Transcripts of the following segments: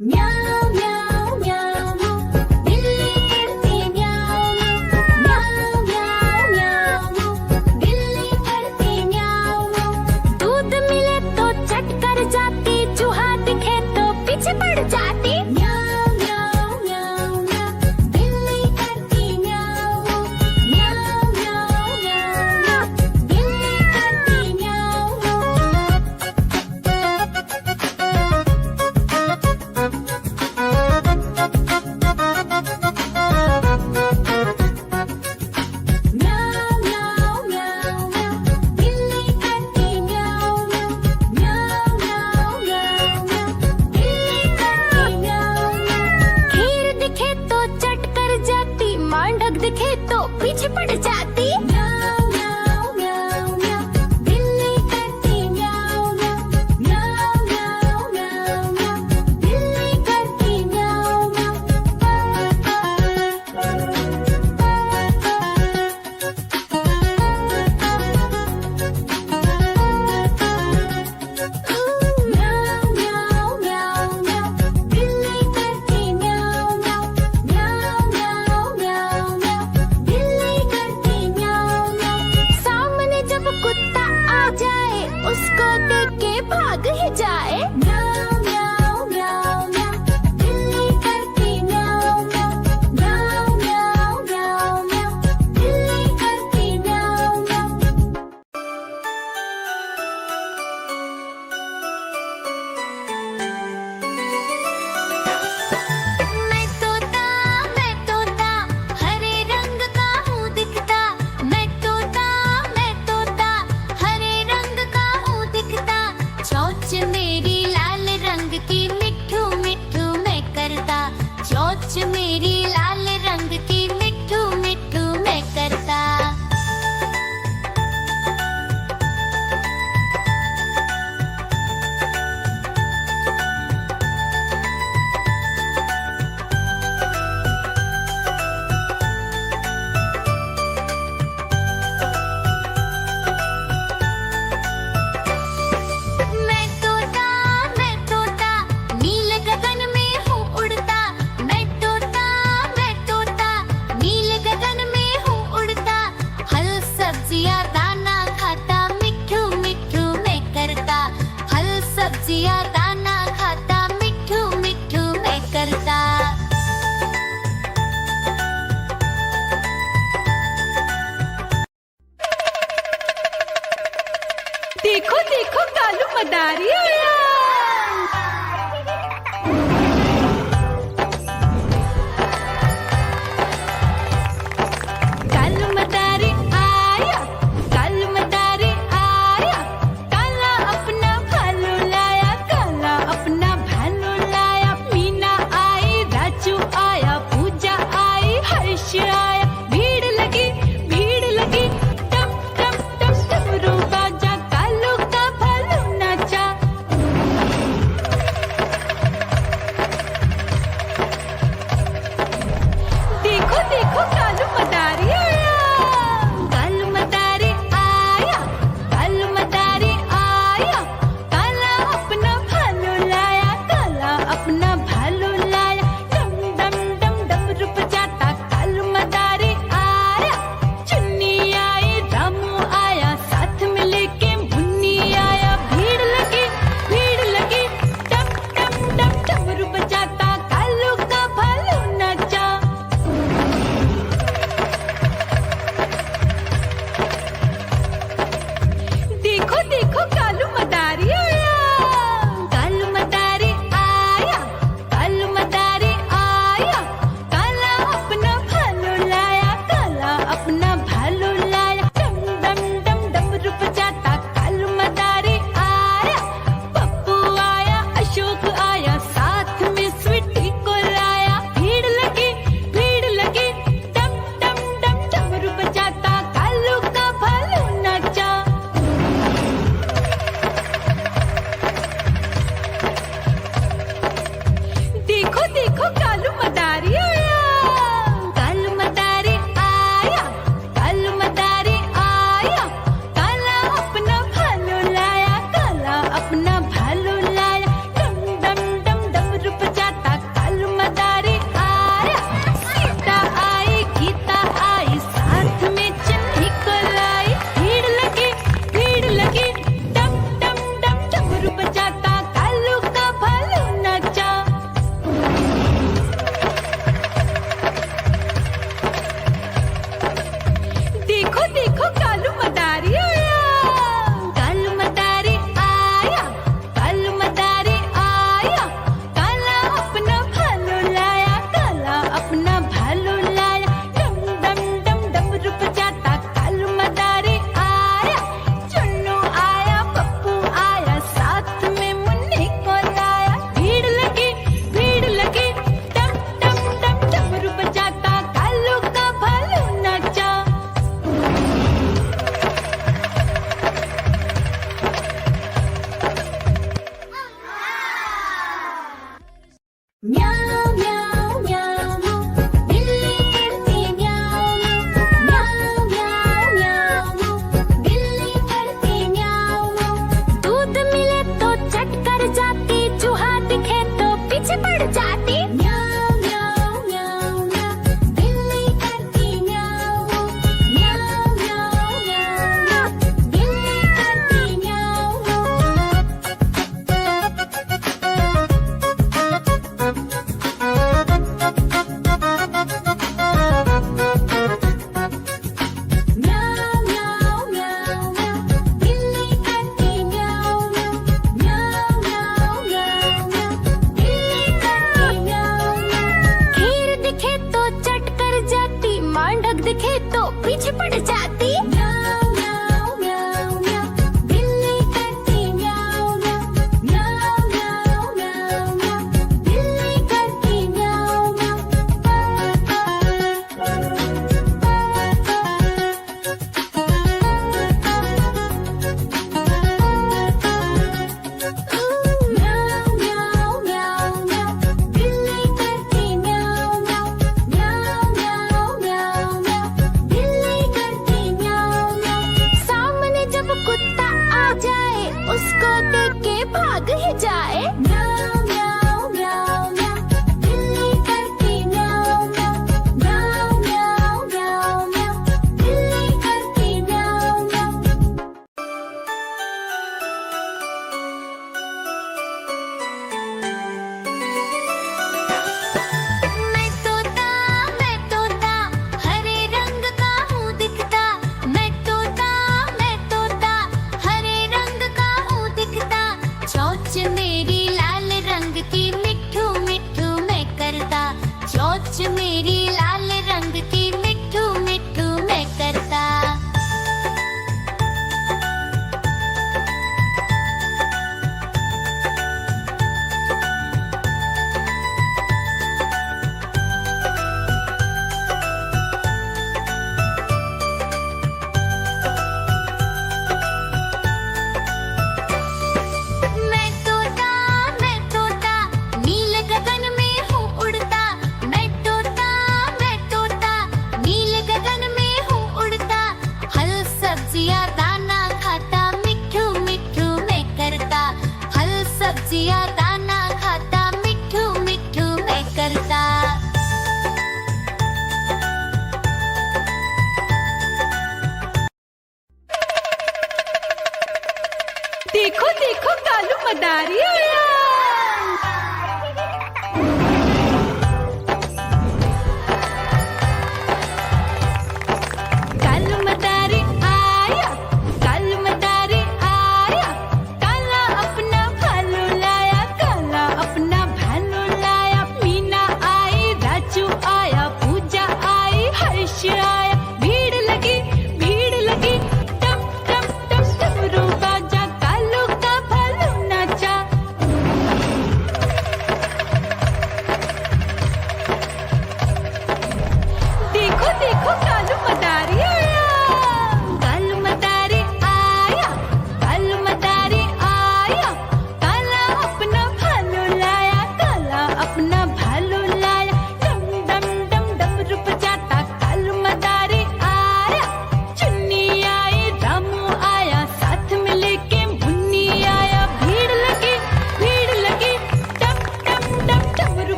म्याऊ म्याऊ म्याऊ बिल्ली करती म्याऊ म्याऊ म्याऊ म्याऊ बिल्ली करती म्याऊ। दूध मिले तो चट कर जाती, चूहा दिखे तो पीछे पड़ जाती। म्याऊ म्याऊ म्याऊ म्याऊ बिल्ली करती म्याऊ म्याऊ म्याऊ म्याऊ बिल्ली करती म्याऊ। म्याऊ म्याऊ म्याऊ म्याऊ बिल्ली करती म्याऊ म्याऊ म्याऊ म्याऊ म्याऊ बिल्ली करती म्याऊ। खीर दिखे तो चट कर जाती, मांडक दिखे तो पीछे पड़ जाती। म्याऊ म्याऊ म्याऊ म्याऊ बिल्ली करती म्याऊ म्याऊ म्याऊ म्याऊ म्याऊ बिल्ली करती म्याऊ म्याऊ म्याऊ म्याऊ म्याऊ बिल्ली करती म्याऊ म्याऊ म्याऊ म्याऊ म्याऊ बिल्ली करती म्याऊ। सामने जब कुत्ता आ जाए, उसको देख के भाग ही जाए। म्याऊ म्याऊ म्याऊ म्याऊ बिल्ली करती म्याऊ म्याऊ म्याऊ म्याऊ म्याऊ बिल्ली करती म्याऊ म्याऊ। मैं तोता हरे रंग का हूँ दिखता। मैं तोता हरे रंग का हूँ दिखता। चोंच मेरी लाल रंग की, मिट्ठू मिट्ठू मैं करता। चोंच मेरी लाल रंग की, मिट्ठू मिट्ठू मैं करता। मैं तोता नीले गगन में हूँ उड़ता। मैं तोता नीले गगन में हूँ उड़ता। फल सब्जियाँ दाना खाता, मिट्ठू मिट्ठू मैं करता। फल सब्जियाँ दाना खाता, मिट्ठू मिट्ठू मैं करता। देखो देखो कालू मदारी आया। कालू मदारी आया, कालू मदारी आया। काला अपना भालू लाया, काला अपना भालू लाया। मीना आई, राजू आया, पूजा आई, हर्ष आया। भीड़ लगी टम टम टम डमरू बाजा। कालू का भालू नाचा। देखो देखो कालू मदारी आया, कालू मदारी आया, कालू मदारी आया। काला अपना भालू लाया, काला अपना भालू लाया। डम डम डम डमरू बजाता कालू मदारी आया। चुन्नी आई, रामू आया, साथ में लेके मुन्नी आया। भीड़ लगी टम टम टम डमरू बजाता कालू का भालू नाचा। देखो देखो कालू मदारी आया, कालू मदारी आया, कालू मदारी आया। काला अपना भालू लाया, काला अपना भालू लाया। डम डम डम डमरू बजाता कालू मदारी आया। पप्पू आया, अशोक आया, साथ में स्वीटी को लाया। भीड़ लगी टम टम डम डमरू बजाता कालू का भालू नाचा। देखो देखो कालू मदारी आया, कालू मदारी आया, कालू मदारी आया। काला अपना भालू लाया, काला अपना भालू लाया। डम डम डम डमरू बजाता म्याऊ म्याऊ म्याऊ बिल्ली करती म्याऊ म्याऊ म्याऊ म्याऊ बिल्ली करती म्याऊ दूध मिले तो चट कर जाती चूहा दिखे तो पीछे पड़ जाती म्याऊ म्याऊ म्याऊ म्याऊ बिल्ली करती म्याऊ म्याऊ म्याऊ म्याऊ बिल्ली करती म्याऊ म्याऊ म्याऊ म्याऊ म्याऊ बिल्ली करती म्याऊ म्याऊ म्याऊ म्याऊ म्याऊ म्याऊ बिल्ली करती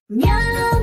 म्याऊ